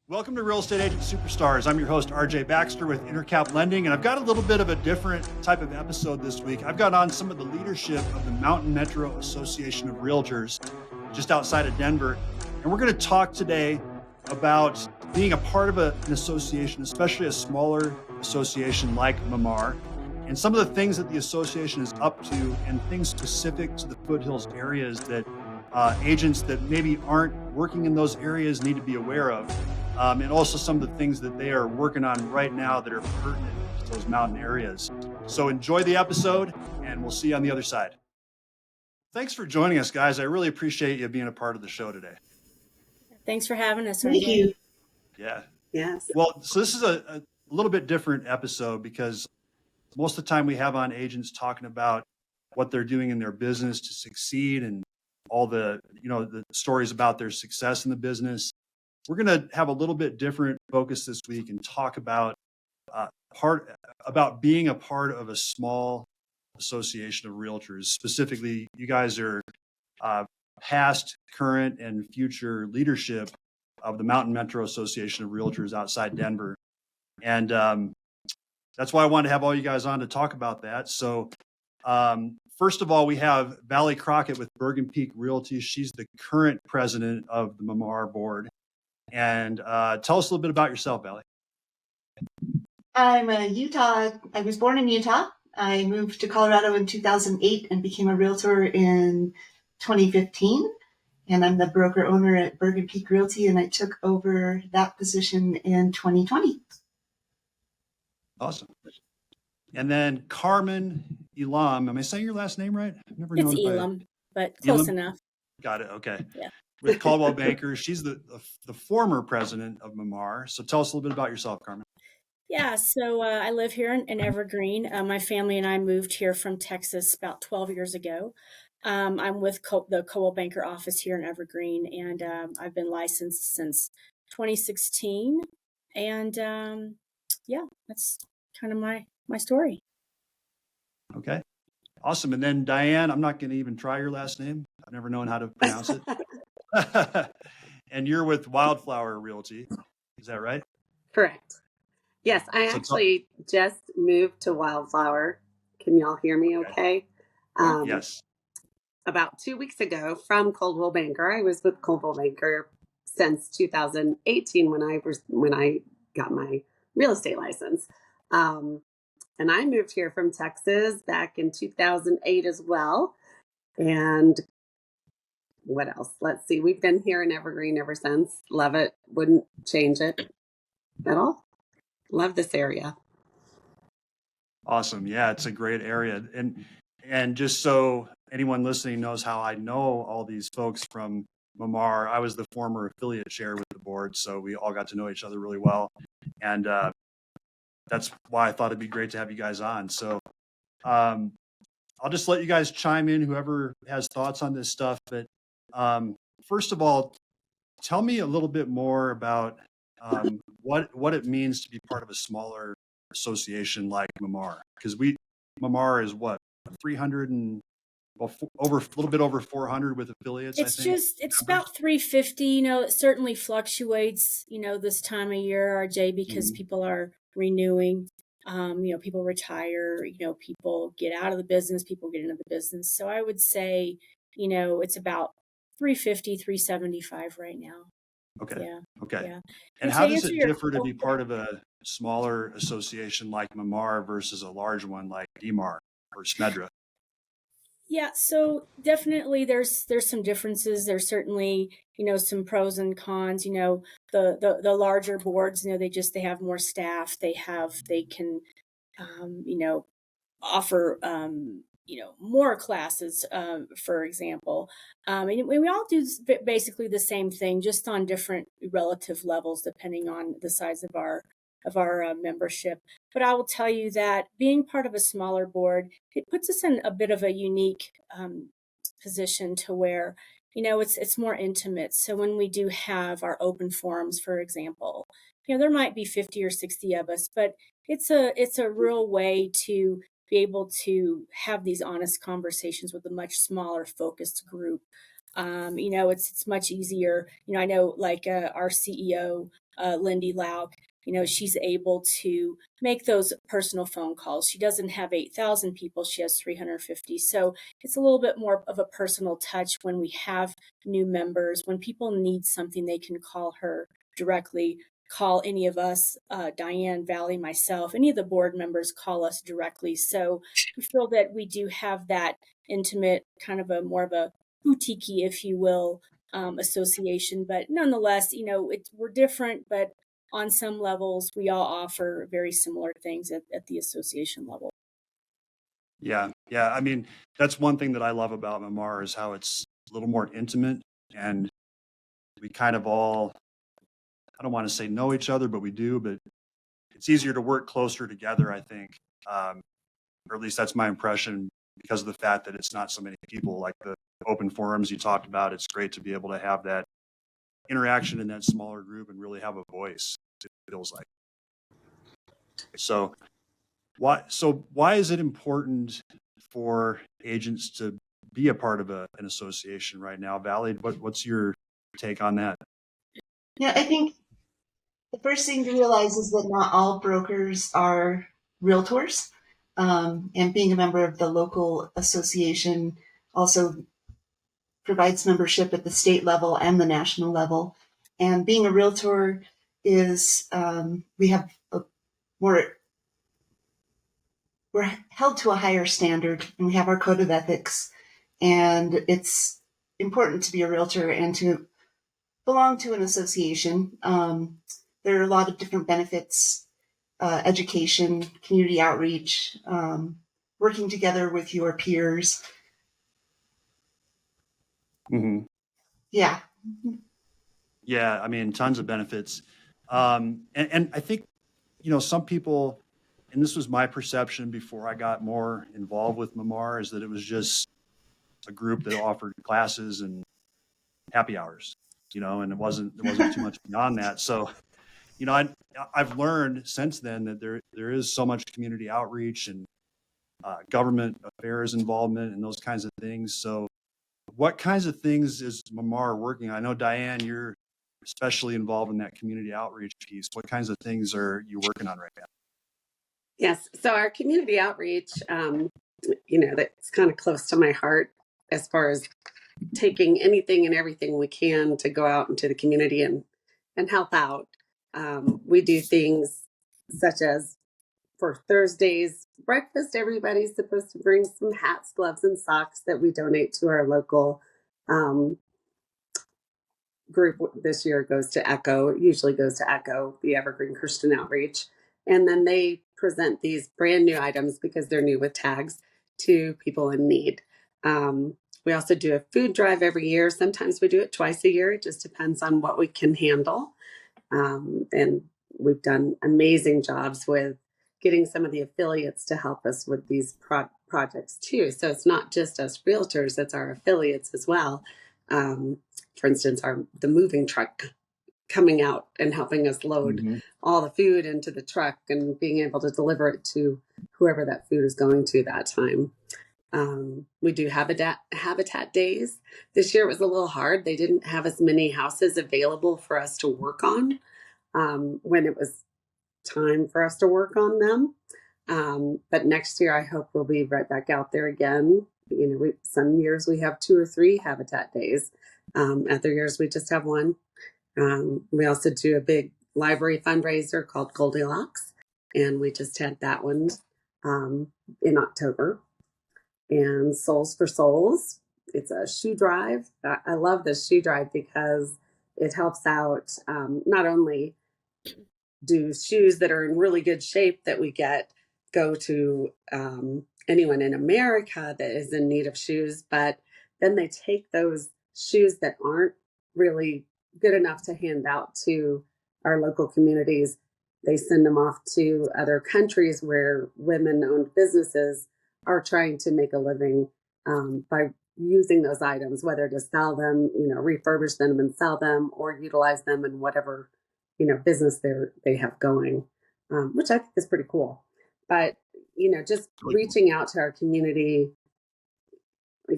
Welcome to Real Estate Agent Superstars. I'm your host, RJ Baxter with Intercap Lending, and I've got a little bit of a different type of episode this week. I've got on some of the leadership of the Mountain Metro Association of Realtors just outside of Denver, and we're going to talk today about being a part of an association, especially a smaller association like Mamar, and some of the things that the association is up to and things specific to the Foothills areas that agents that maybe aren't working in those areas need to be aware of. And also some of the things that they are working on right now that are pertinent to those mountain areas. So enjoy the episode, and we'll see you on the other side. Thanks for joining us, guys. I really appreciate you being a part of the show today. Thanks for having us. Thank you. Yeah. Yes. Well, so this is a little bit different episode because most of the time we have on agents talking about what they're doing in their business to succeed and all the stories about their success in the business. We're going to have a little bit different focus this week and talk about being a part of a small association of realtors. Specifically, you guys are past, current, and future leadership of the Mountain Metro Association of Realtors outside Denver. And that's why I wanted to have all you guys on to talk about that. So first of all, we have Valli Crockett with Bergen Peak Realty. She's the current president of the MMAR board. And tell us a little bit about yourself, Valli. I'm a Utah. I was born in Utah. I moved to Colorado in 2008 and became a realtor in 2015. And I'm the broker owner at Bergen Peak Realty, and I took over that position in 2020. Awesome. And then Carmen Elam. Am I saying your last name right? I've never known. It's Elam, but close enough. Got it. Okay. Yeah. With Coldwell Banker. She's the former president of Mamar. So tell us a little bit about yourself, Carmen. Yeah, so I live here in Evergreen. My family and I moved here from Texas about 12 years ago. I'm with the Coldwell Banker office here in Evergreen, and I've been licensed since 2016. And yeah, that's kind of my story. Okay. Awesome. And then Diane, I'm not going to even try your last name. I've never known how to pronounce it. And you're with Wildflower Realty. Is that right? Correct. Yes, I actually just moved to Wildflower. Can y'all hear me okay? Yes. About 2 weeks ago from Coldwell Banker. I was with Coldwell Banker since 2018 when I got my real estate license. And I moved here from Texas back in 2008 as well. And what else? Let's see. We've been here in Evergreen ever since. Love it. Wouldn't change it at all. Love this area. Awesome. Yeah, it's a great area. And just so anyone listening knows how I know all these folks from Mamar, I was the former affiliate chair with the board, so we all got to know each other really well. And that's why I thought it'd be great to have you guys on. So I'll just let you guys chime in, whoever has thoughts on this stuff. But first of all, tell me a little bit more about what it means to be part of a smaller association like Mamar, because Mamar is what, 300 and a little bit over 400 with affiliates. It's about 350. It certainly fluctuates. This time of year, RJ, because people are renewing. People retire. People get out of the business. People get into the business. So I would say, it's about 350, 375 right now. Okay. Yeah. Okay. Yeah. And how does it differ to be part of a smaller association like Mamar versus a large one like DMAR or Smedra? Yeah, so definitely there's some differences. There's certainly, some pros and cons. The larger boards, they have more staff. They can offer more classes, for example. And we all do basically the same thing, just on different relative levels, depending on the size of our membership. But I will tell you that being part of a smaller board, it puts us in a bit of a unique position to where, it's more intimate. So when we do have our open forums, for example, there might be 50 or 60 of us, but it's a real way to be able to have these honest conversations with a much smaller focused group. It's much easier. I know like our CEO, Lyndee Louk, she's able to make those personal phone calls. She doesn't have 8,000 people, she has 350. So it's a little bit more of a personal touch when we have new members. When people need something, they can call her directly, call any of us, Diane, Valli, myself, any of the board members call us directly. So we feel that we do have that intimate, kind of a more of a boutique, if you will, association. But nonetheless, we're different, but on some levels, we all offer very similar things at the association level. Yeah. I mean, that's one thing that I love about Mamar is how it's a little more intimate, and we kind of all, I don't want to say know each other, but we do, but it's easier to work closer together, I think. Or at least that's my impression, because of the fact that it's not so many people. Like the open forums you talked about, it's great to be able to have that interaction in that smaller group and really have a voice, it feels like. So why is it important for agents to be a part of an association right now? Valli, what's your take on that? Yeah, I think the first thing to realize is that not all brokers are realtors. And being a member of the local association also provides membership at the state level and the national level. And being a realtor is, we have we're held to a higher standard, and we have our code of ethics. And it's important to be a realtor and to belong to an association. There are a lot of different benefits, education, community outreach, working together with your peers. Mm-hmm. Yeah. Yeah, I mean, tons of benefits. And I think, some people, and this was my perception before I got more involved with Mamar, is that it was just a group that offered classes and happy hours, and there wasn't too much beyond that. So, I've learned since then that there is so much community outreach and government affairs involvement and those kinds of things. So what kinds of things is Mamar working on? I know, Diane, you're especially involved in that community outreach piece. What kinds of things are you working on right now? Yes. So our community outreach, that's kind of close to my heart as far as taking anything and everything we can to go out into the community and help out. We do things such as for Thursday's breakfast, everybody's supposed to bring some hats, gloves, and socks that we donate to our local group. This year usually goes to ECHO, the Evergreen Christian Outreach. And then they present these brand new items because they're new with tags to people in need. We also do a food drive every year. Sometimes we do it twice a year. It just depends on what we can handle. And we've done amazing jobs with getting some of the affiliates to help us with these projects too. So it's not just us realtors, it's our affiliates as well. For instance, the moving truck coming out and helping us load all the food into the truck and being able to deliver it to whoever that food is going to that time. We do habitat days. This year it was a little hard. They didn't have as many houses available for us to work on when it was time for us to work on them. But next year, I hope we'll be right back out there again. Some years we have 2 or 3 habitat days. Other years we just have 1. We also do a big library fundraiser called Goldilocks, and we just had that one in October. And Souls for Souls, it's a shoe drive. I love this shoe drive because it helps out not only do shoes that are in really good shape that we go to anyone in America that is in need of shoes, but then they take those shoes that aren't really good enough to hand out to our local communities. They send them off to other countries where women-owned businesses are trying to make a living by using those items, whether to sell them, refurbish them and sell them, or utilize them in whatever business they have going, which I think is pretty cool. But just reaching out to our community, I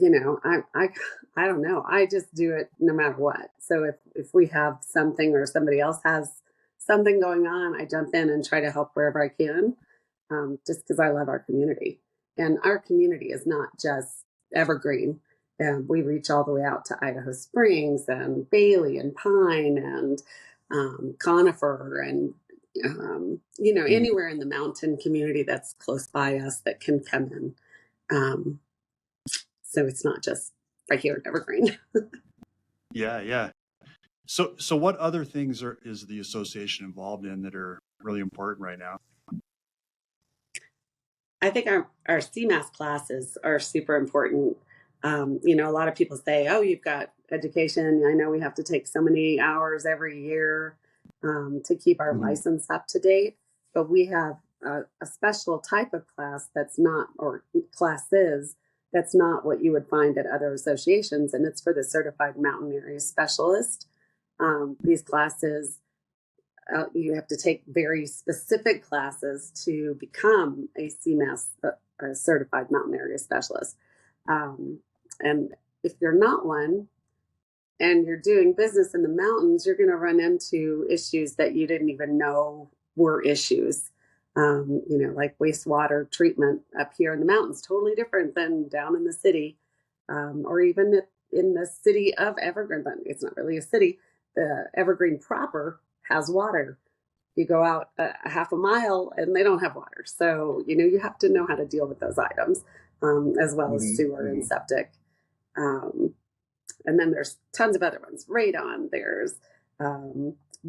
don't know. I just do it no matter what. So if we have something or somebody else has something going on, I jump in and try to help wherever I can, just because I love our community. And our community is not just Evergreen. We reach all the way out to Idaho Springs and Bailey and Pine and Conifer and anywhere in the mountain community that's close by us that can come in. So it's not just right here at Evergreen. Yeah. So what other things is the association involved in that are really important right now? I think our CMAS classes are super important. A lot of people say, oh, you've got education. I know we have to take so many hours every year to keep our license up to date, but we have a special type of class that's not, or classes that's not what you would find at other associations, and it's for the Certified Mountain Area Specialist. These classes, you have to take very specific classes to become a CMAS, a Certified Mountain Area Specialist. And if you're not one and you're doing business in the mountains, you're going to run into issues that you didn't even know were issues. Like wastewater treatment up here in the mountains, totally different than down in the city, or even in the city of Evergreen. But it's not really a city. The Evergreen proper has water. You go out a half a mile and they don't have water. So, you have to know how to deal with those items, as well as sewer and septic. And then there's tons of other ones. Radon, there's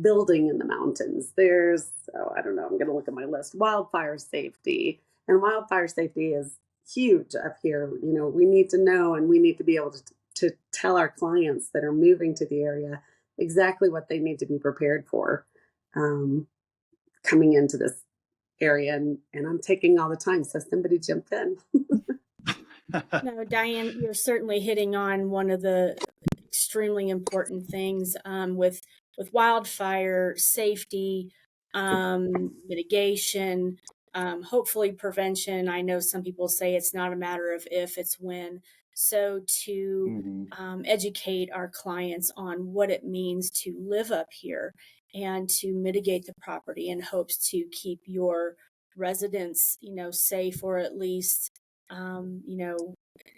building in the mountains. There's, I don't know, I'm going to look at my list. Wildfire safety. And wildfire safety is huge up here. We need to know, and we need to be able to tell our clients that are moving to the area exactly what they need to be prepared for coming into this area. And I'm taking all the time, so somebody jump in. No, Diane, you're certainly hitting on one of the extremely important things with wildfire safety, mitigation, hopefully prevention. I know some people say it's not a matter of if, it's when. So to educate our clients on what it means to live up here and to mitigate the property in hopes to keep your residents, safe, or at least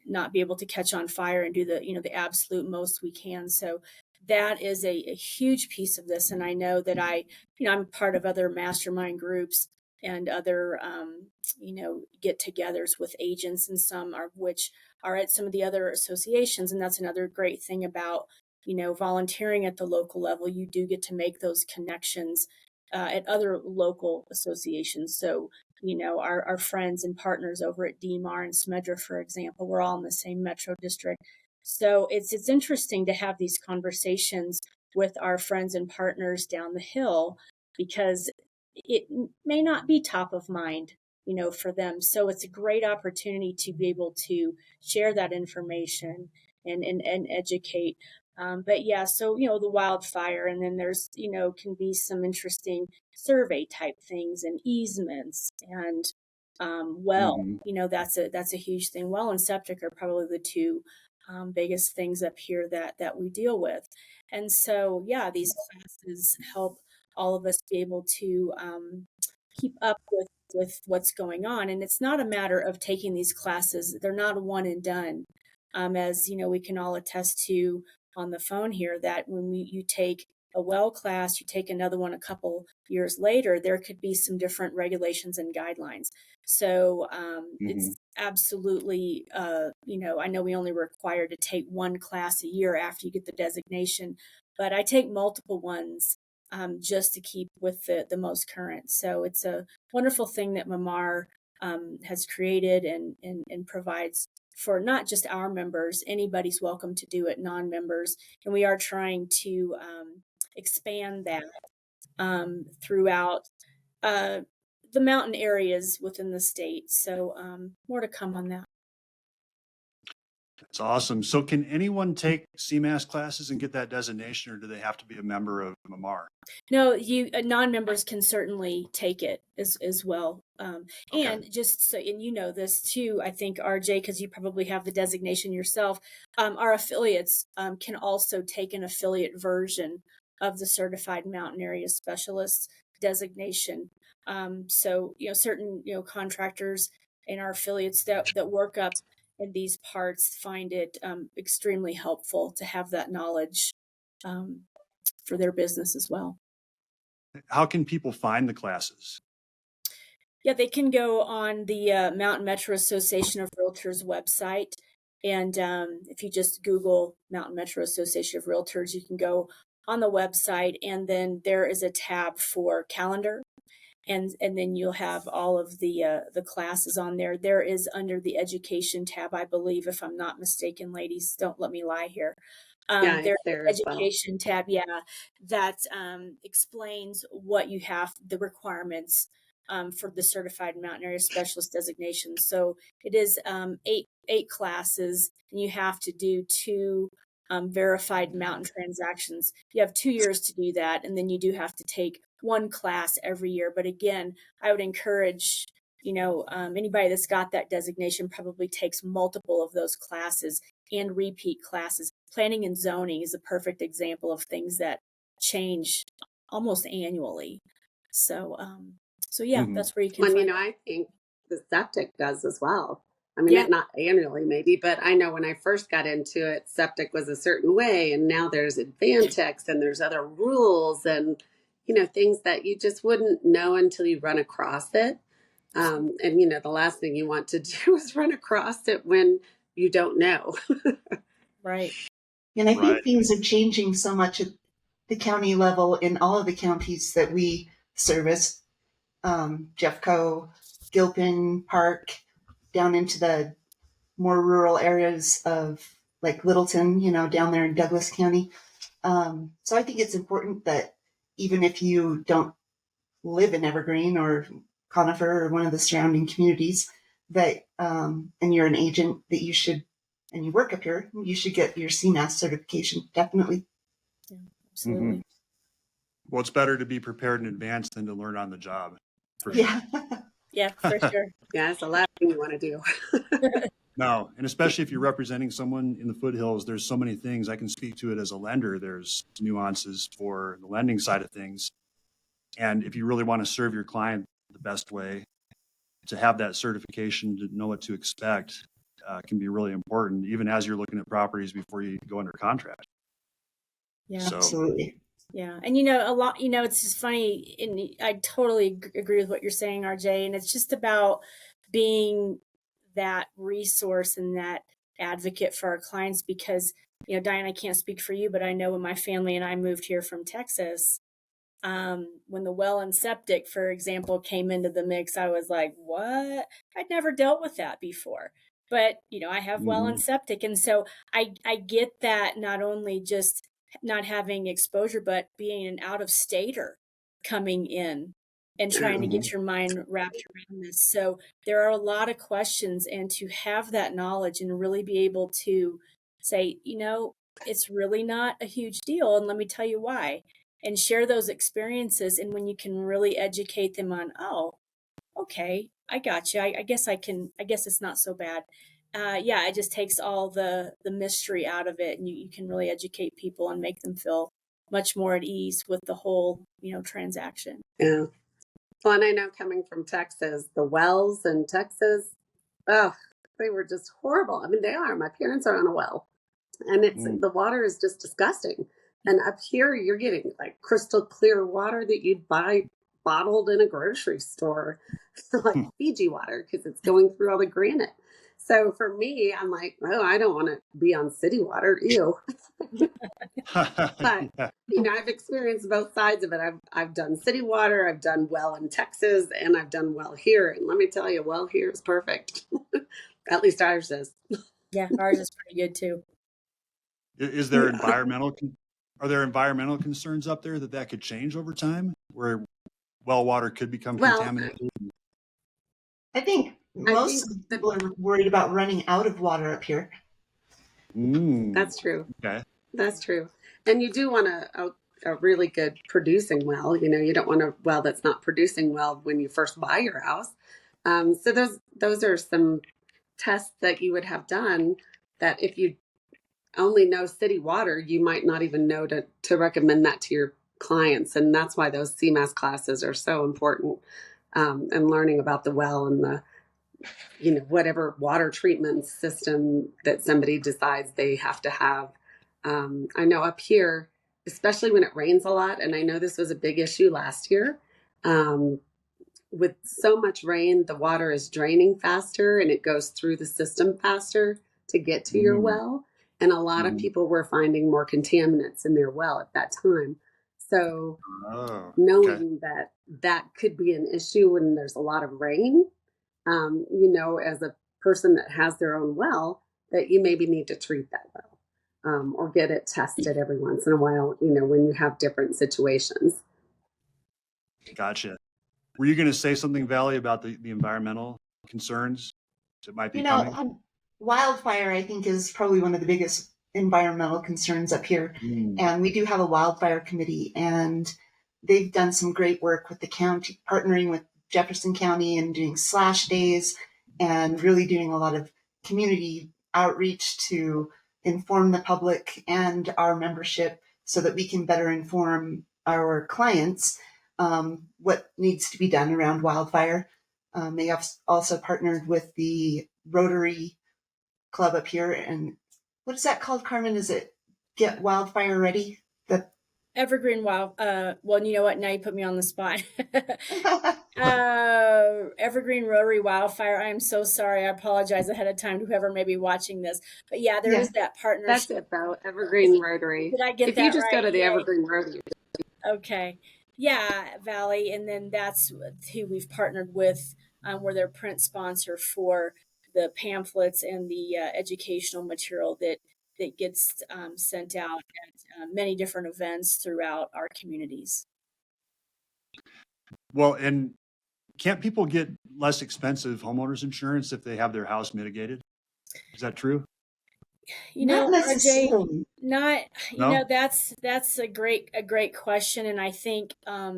not be able to catch on fire and do the absolute most we can. So that is a huge piece of this. And I know that I'm part of other mastermind groups and other, get-togethers with agents, and some of which are at some of the other associations. And that's another great thing about, volunteering at the local level. You do get to make those connections at other local associations. So, our friends and partners over at DMAR and Smedra, for example, we're all in the same metro district. So it's interesting to have these conversations with our friends and partners down the hill, because it may not be top of mind, for them. So it's a great opportunity to be able to share that information and educate. But yeah, so, the wildfire, and then there's, can be some interesting survey type things and easements and that's a huge thing. Well and septic are probably the two biggest things up here that we deal with. And so, yeah, these classes help all of us be able to keep up with what's going on. And it's not a matter of taking these classes. They're not one and done. As we can all attest to on the phone here, that when you take a well class, you take another one a couple years later, there could be some different regulations and guidelines. So it's absolutely, I know we only required to take one class a year after you get the designation, but I take multiple ones just to keep with the most current. So it's a wonderful thing that Mamar has created and provides for not just our members. Anybody's welcome to do it, non-members. And we are trying to expand that throughout the mountain areas within the state. So more to come on that. That's awesome. So can anyone take CMAS classes and get that designation, or do they have to be a member of MMAR? No, non-members can certainly take it as well. Okay. And just so, and this too, I think, RJ, because you probably have the designation yourself, our affiliates can also take an affiliate version of the Certified Mountain Area Specialist designation. So, certain, contractors and our affiliates that work up in these parts find it extremely helpful to have that knowledge for their business as well. How can people find the classes? Yeah, they can go on the Mountain Metro Association of Realtors website. And if you just Google Mountain Metro Association of Realtors, you can go on the website, and then there is a tab for calendar. And then you'll have all of the classes on there. There is under the education tab, I believe, if I'm not mistaken, ladies, don't let me lie here. Yeah, There's it's there an as well. education tab, that explains what you have, the requirements for the Certified Mountain Area Specialist designation. So it is eight classes, and you have to do 2 verified mountain transactions. You have 2 years to do that, and then you do have to take 1 class every year. But again, I would encourage, anybody that's got that designation probably takes multiple of those classes and repeat classes. Planning and zoning is a perfect example of things that change almost annually. So, yeah, that's where you can And, find it. I think the septic does as well. I mean, Yeah. not annually maybe, but I know when I first got into it, septic was a certain way, and now there's Advantex and there's other rules and, things that you just wouldn't know until you run across it. And, the last thing you want to do is run across it when you don't know. Right. And I think things are changing so much at the county level in all of the counties that we service, Jeffco, Gilpin, Park, down into the more rural areas of like Littleton, down there in Douglas County. So I think it's important that even if you don't live in Evergreen or Conifer or one of the surrounding communities, that and you're an agent, that you should, and you work up here, you should get your CMAS certification. Definitely. Yeah, absolutely. Well, it's better to be prepared in advance than to learn on the job. For Yeah. Yeah, for sure. Yeah, that's the last thing you want to do. No, and especially if you're representing someone in the Foothills, there's so many things. I can speak to it as a lender. There's nuances for the lending side of things. And if you really want to serve your client the best way, to have that certification, to know what to expect, can be really important, even as you're looking at properties before you go under contract. Yeah. So, Absolutely. Yeah. And, a lot, it's just funny. And I totally agree with what you're saying, RJ. And it's just about being that resource and that advocate for our clients, because, Diane, I can't speak for you, but I know when my family and I moved here from Texas, when the well and septic, for example, came into the mix, I was like, what? I'd never dealt with that before. But, I have well and septic. And so I get that, not only just not having exposure, but being an out-of-stater coming in and trying to get your mind wrapped around this. So there are a lot of questions, and to have that knowledge and really be able to say, it's really not a huge deal. And let me tell you why, and share those experiences. And when you can really educate them on, oh, okay, I got you. I guess I guess it's not so bad. It just takes all the mystery out of it, and you can really educate people and make them feel much more at ease with the whole, transaction. Yeah. Well, and I know, coming from Texas, the wells in Texas, they were just horrible. I mean, they are. My parents are on a well, and the water is just disgusting. And up here, you're getting like crystal clear water that you'd buy bottled in a grocery store, like Fiji water, because it's going through all the granite. So for me, I'm like, oh, I don't want to be on city water. Ew. But, I've experienced both sides of it. I've done city water, I've done well in Texas, and I've done well here. And let me tell you, well here is perfect. At least ours is. Yeah, ours is pretty good too. Is there are there environmental concerns up there that could change over time, where well water could become contaminated? I think most people are worried about running out of water up here. That's true. Okay. That's true. And you do want a really good producing well. You don't want a well that's not producing well when you first buy your house. So those are some tests that you would have done, that if you only know city water, you might not even know to recommend that to your clients. And that's why those CMAS classes are so important, and learning about the well and the, whatever water treatment system that somebody decides they have to have. I know up here, especially when it rains a lot, and I know this was a big issue last year, with so much rain, the water is draining faster and it goes through the system faster to get to your well. And a lot of people were finding more contaminants in their well at that time. So knowing that could be an issue when there's a lot of rain, as a person that has their own well, that you maybe need to treat that well, or get it tested every once in a while, when you have different situations. Gotcha. Were you going to say something, Valli, about the environmental concerns that might be coming? Wildfire, I think, is probably one of the biggest environmental concerns up here. And we do have a wildfire committee, and they've done some great work with the county, partnering with Jefferson County and doing slash days and really doing a lot of community outreach to inform the public and our membership so that we can better inform our clients what needs to be done around wildfire. They have also partnered with the Rotary Club up here. And what is that called, Carmen? Is it Get Wildfire Ready? Evergreen well, you know what? Now you put me on the spot. Evergreen Rotary Wildfire. I am so sorry. I apologize ahead of time to whoever may be watching this. But yeah, there is that partnership. That's it, though. Evergreen Rotary. Did I get if that you just right? go to the Evergreen Rotary. Okay. Yeah, Valli. And then that's who we've partnered with. We're their print sponsor for the pamphlets and the educational material that gets sent out at many different events throughout our communities. Well, and can't people get less expensive homeowners insurance if they have their house mitigated? Is that true? Not necessarily. RJ, that's a great question, and I think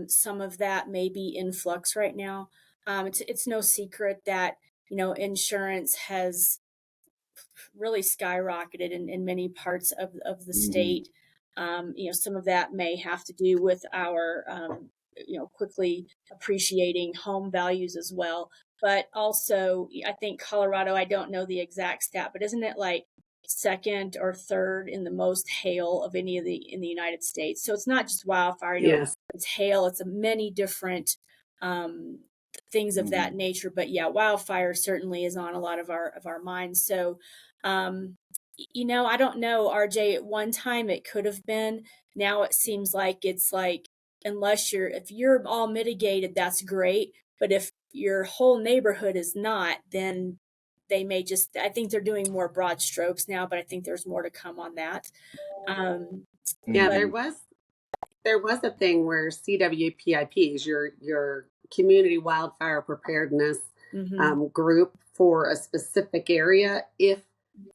some of that may be in flux right now. It's no secret that insurance has really skyrocketed in many parts of the state. Some of that may have to do with our quickly appreciating home values as well. But also, I think Colorado, I don't know the exact stat, but isn't it like second or third in the most hail of any of in the United States? So it's not just wildfire. Yes. It's hail. It's many different things of that nature. But yeah, wildfire certainly is on a lot of our minds. So, I don't know, RJ. At one time it could have been. Now it seems like it's like, if you're all mitigated, that's great. But if your whole neighborhood is not, then they may I think they're doing more broad strokes now, but I think there's more to come on that. There was a thing where CWPIPs, your community wildfire preparedness group for a specific area, if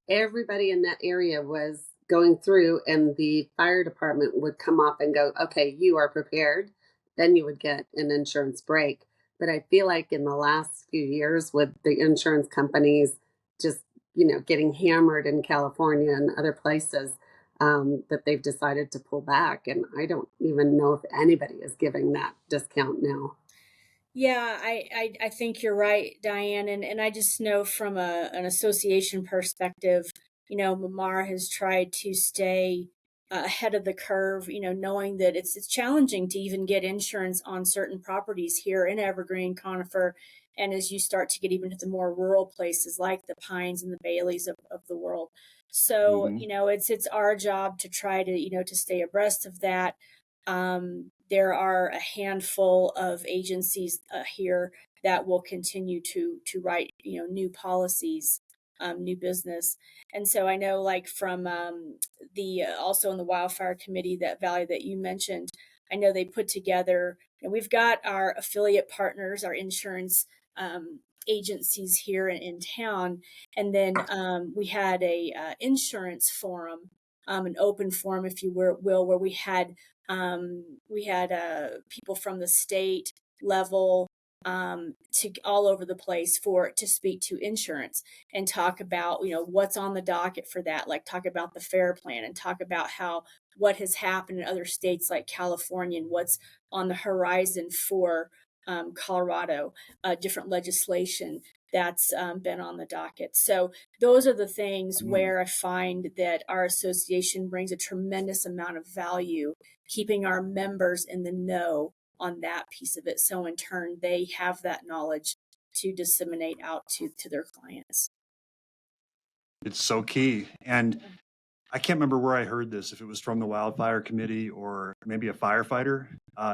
everybody in that area was going through and the fire department would come up and go, okay, you are prepared, then you would get an insurance break. But I feel like in the last few years with the insurance companies just, getting hammered in California and other places, that they've decided to pull back. And I don't even know if anybody is giving that discount now. Yeah, I think you're right, Diane. And I just know from an association perspective, Mamar has tried to stay ahead of the curve, knowing that it's challenging to even get insurance on certain properties here in Evergreen, Conifer. And as you start to get even to the more rural places like the Pines and the Baileys of the world. So, it's our job to try to, to stay abreast of that. There are a handful of agencies here that will continue to write, new policies, new business. And so I know, like from also in the wildfire committee, that Valli that you mentioned, I know they put together, and we've got our affiliate partners, our insurance agencies here in town, and then we had a insurance forum, an open forum, if you will, where we had people from the state level, to all over the place to speak to insurance and talk about, what's on the docket for that, like talk about the FAIR plan and talk about what has happened in other states like California and what's on the horizon for Colorado, different legislation that's been on the docket. So those are the things where I find that our association brings a tremendous amount of value, keeping our members in the know on that piece of it. So in turn, they have that knowledge to disseminate out to their clients. It's so key. And I can't remember where I heard this, if it was from the Wildfire Committee or maybe a firefighter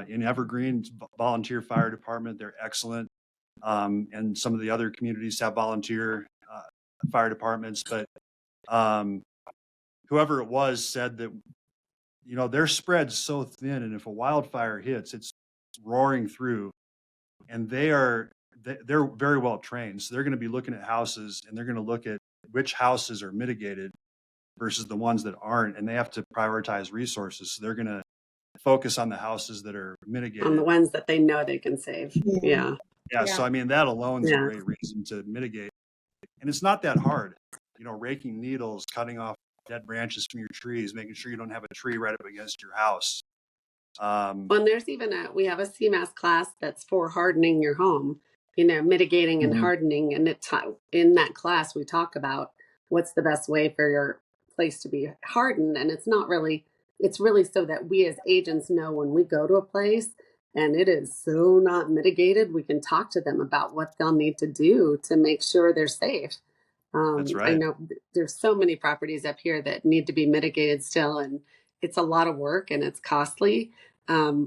in Evergreen, volunteer fire department. They're excellent. And some of the other communities have volunteer fire departments. But whoever it was said that, they're spread so thin. And if a wildfire hits, it's roaring through. And they're very well trained. So they're going to be looking at houses, and they're going to look at which houses are mitigated versus the ones that aren't, and they have to prioritize resources. So they're going to focus on the houses that are mitigated. On the ones that they know they can save. Yeah. So, that alone is a great reason to mitigate. And it's not that hard. Raking needles, cutting off dead branches from your trees, making sure you don't have a tree right up against your house. And there's even we have a CMAS class that's for hardening your home, mitigating and hardening. And in that class, we talk about what's the best way for your place to be hardened. And it's really so that we as agents know when we go to a place and it is so not mitigated, we can talk to them about what they'll need to do to make sure they're safe. That's right. I know there's so many properties up here that need to be mitigated still, and it's a lot of work and it's costly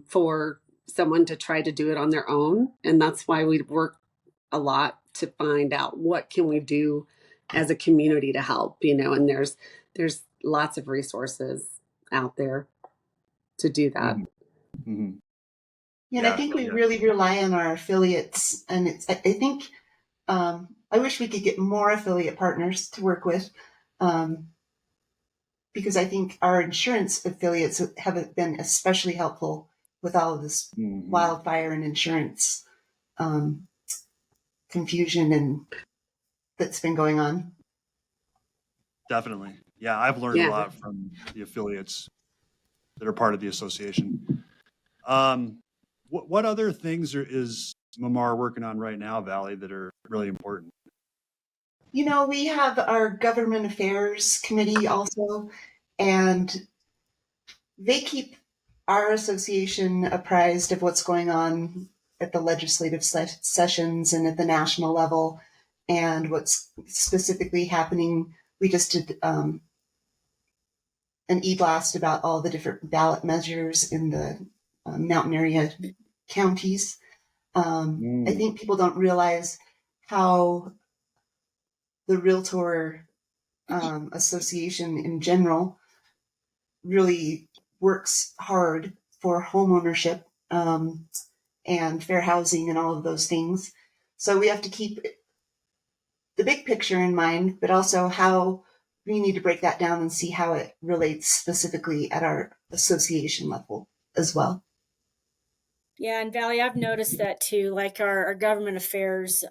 for someone to try to do it on their own. And that's why we work a lot to find out what can we do as a community to help, and there's lots of resources out there to do that. Mm-hmm. I think we really rely on our affiliates, and I think I wish we could get more affiliate partners to work with, because I think our insurance affiliates have been especially helpful with all of this wildfire and insurance confusion and that's been going on. Definitely. Yeah, I've learned a lot from the affiliates that are part of the association. What other things is Mamar working on right now, Valli, that are really important? We have our government affairs committee also, and they keep our association apprised of what's going on at the legislative sessions and at the national level and what's specifically happening. We just did an e-blast about all the different ballot measures in the mountain area counties. I think people don't realize how the Realtor Association in general really works hard for home ownership and fair housing and all of those things. So we have to keep the big picture in mind, but also how we need to break that down and see how it relates specifically at our association level as well. Yeah, and Valli, I've noticed that too. Like our government affairs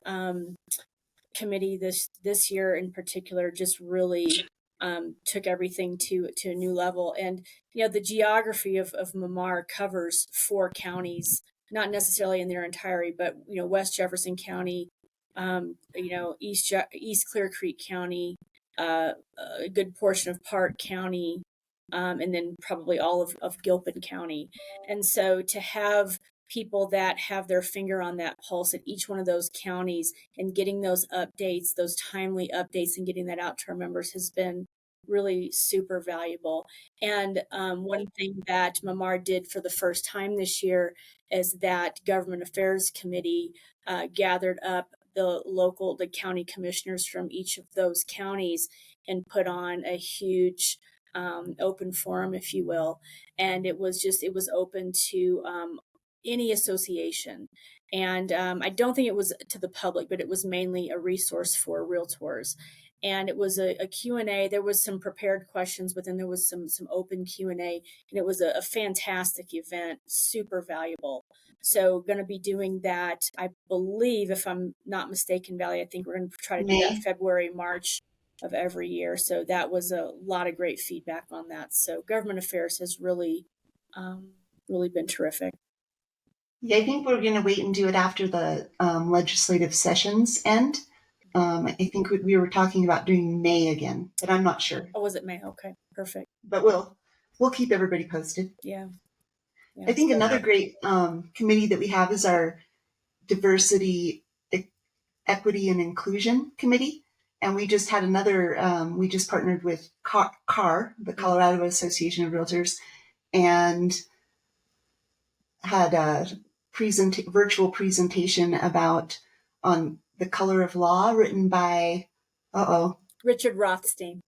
committee this year in particular just really took everything to a new level. And the geography of Mamar covers 4 counties, not necessarily in their entirety, but West Jefferson County, East Clear Creek County, a good portion of Park County, and then probably all of Gilpin County. And so to have people that have their finger on that pulse at each one of those counties and getting those updates, those timely updates, and getting that out to our members has been really super valuable. And one thing that Mamar did for the first time this year is that Government Affairs Committee gathered up the county commissioners from each of those counties and put on a huge open forum, if you will. And it was open to any association. And I don't think it was to the public, but it was mainly a resource for realtors. and it was a Q&A. There was some prepared questions, but then there was some open Q&A, and it was a fantastic event, super valuable. So going to be doing that, I believe, if I'm not mistaken, Valli, I think we're going to try to do that February, March of every year. So that was a lot of great feedback on that. So government affairs has really been terrific. Yeah, I think we're going to wait and do it after the legislative sessions end. I think we were talking about doing May again, but I'm not sure. Oh, was it May? Okay, perfect. But we'll keep everybody posted. Yeah. I think another great committee that we have is our Diversity, Equity, and Inclusion Committee. And we just had we just partnered with CAR, the Colorado Association of Realtors, and had a virtual presentation on the color of law, written by Richard Rothstein.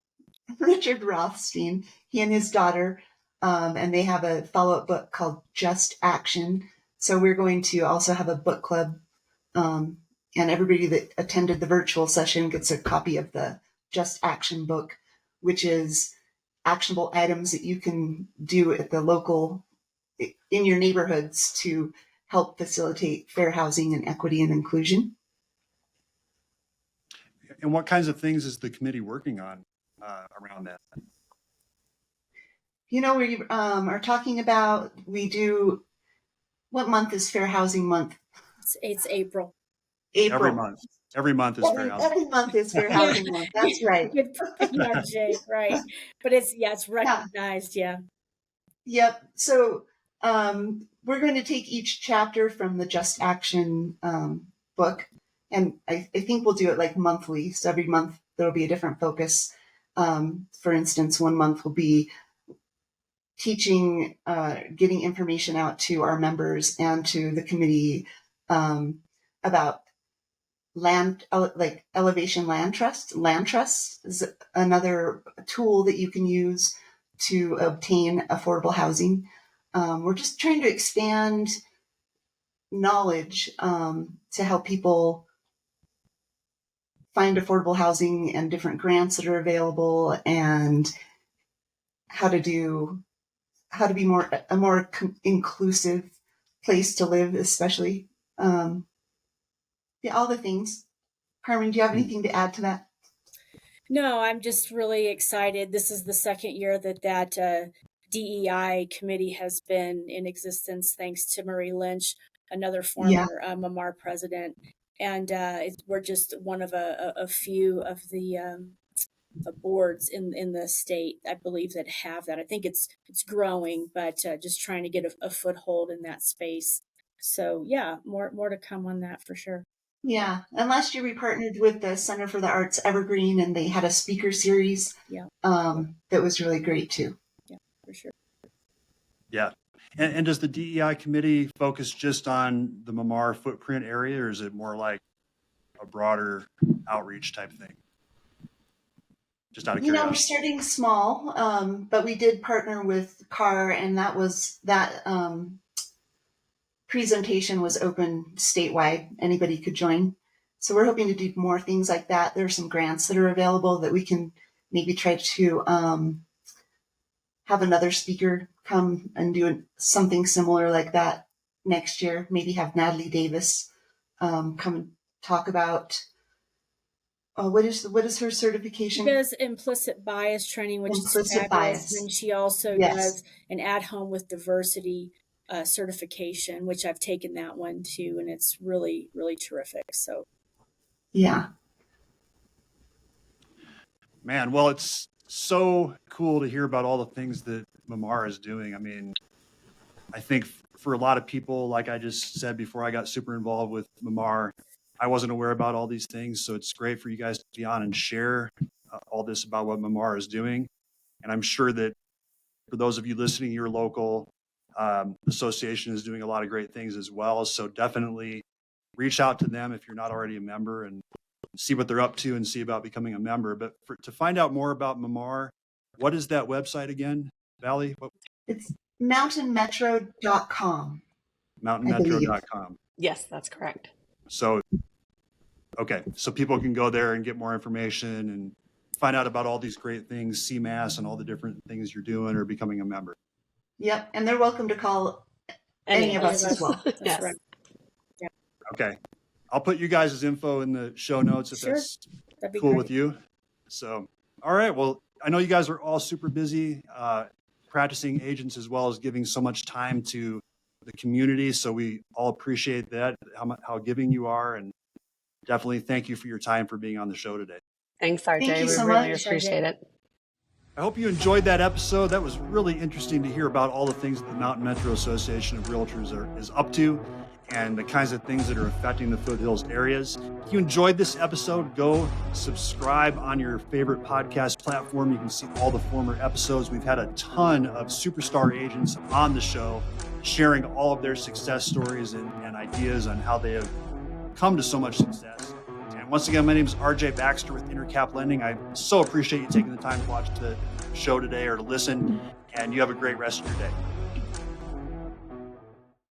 Richard Rothstein. He and his daughter, and they have a follow-up book called Just Action. So we're going to also have a book club, and everybody that attended the virtual session gets a copy of the Just Action book, which is actionable items that you can do at the local, in your neighborhoods, to help facilitate fair housing and equity and inclusion. And what kinds of things is the committee working on around that? We are talking about, what month is Fair Housing Month? It's April. Every month is Fair Housing. Every month is Fair Housing Month. That's right. Good RJ, right. But it's recognized, yeah. Yep. So we're going to take each chapter from the Just Action book, and I think we'll do it like monthly. So every month there'll be a different focus. For instance, one month will be teaching, getting information out to our members and to the committee about elevation land trust. Land trust is another tool that you can use to obtain affordable housing. We're just trying to expand knowledge to help people find affordable housing and different grants that are available, and how to be a more inclusive place to live, especially. All the things. Carmen, do you have anything to add to that? No, I'm just really excited. This is the second year that DEI committee has been in existence, thanks to Marie Lynch, another former Mamar president. And we're just one of a few of the boards in the state, I believe, that have that. I think it's growing, but just trying to get a foothold in that space. So yeah, more to come on that for sure. Yeah, and last year we partnered with the Center for the Arts Evergreen, and they had a speaker series that was really great too. Yeah, for sure. Yeah. And does the DEI committee focus just on the Mamar footprint area, or is it more like a broader outreach type thing? Just out of curiosity. We're starting small, but we did partner with CAR, and that presentation was open statewide. Anybody could join. So we're hoping to do more things like that. There are some grants that are available that we can maybe try to have another speaker come and do something similar like that next year. Maybe have Natalie Davis come and talk about what is her certification? She does implicit bias training, which is fabulous. Bias. And she also does an At Home with Diversity certification, which I've taken that one too, and it's really, really terrific. So yeah, man, well, it's so cool to hear about all the things that Mamar is doing. I mean, I think for a lot of people, like I just said before I got super involved with Mamar, I wasn't aware about all these things. So it's great for you guys to be on and share all this about what Mamar is doing. And I'm sure that for those of you listening, your local association is doing a lot of great things as well. So definitely reach out to them if you're not already a member, and see what they're up to and see about becoming a member. But to find out more about Mamar, what is that website again, Valli? It's mountainmetro.com. Mountainmetro.com. Yes, that's correct. So, okay. So people can go there and get more information and find out about all these great things, CMAS and all the different things you're doing or becoming a member. Yep. And they're welcome to call any of us as well. That's Yes. right. Okay. I'll put you guys' info in the show notes if Sure. that's That'd be cool great. with you. So, all right. Well, I know you guys are all super busy practicing agents as well as giving so much time to the community. So we all appreciate that, how giving you are. And definitely thank you for your time for being on the show today. Thanks, RJ. Thank you We so really much. appreciate it. I hope you enjoyed that episode. That was really interesting to hear about all the things that the Mountain Metro Association of Realtors is up to and the kinds of things that are affecting the Foothills areas. If you enjoyed this episode, go subscribe on your favorite podcast platform. You can see all the former episodes. We've had a ton of superstar agents on the show sharing all of their success stories and ideas on how they have come to so much success. And once again, my name is RJ Baxter with Intercap Lending. I so appreciate you taking the time to watch the show today or to listen, and you have a great rest of your day.